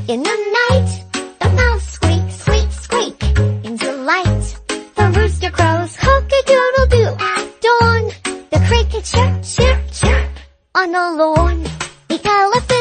In the night, the mouse squeaks, squeak, squeak. In the light, the rooster crows, cock-a-doodle-doo. At dawn, the cricket chirp, chirp, chirp. On the lawn, the elephant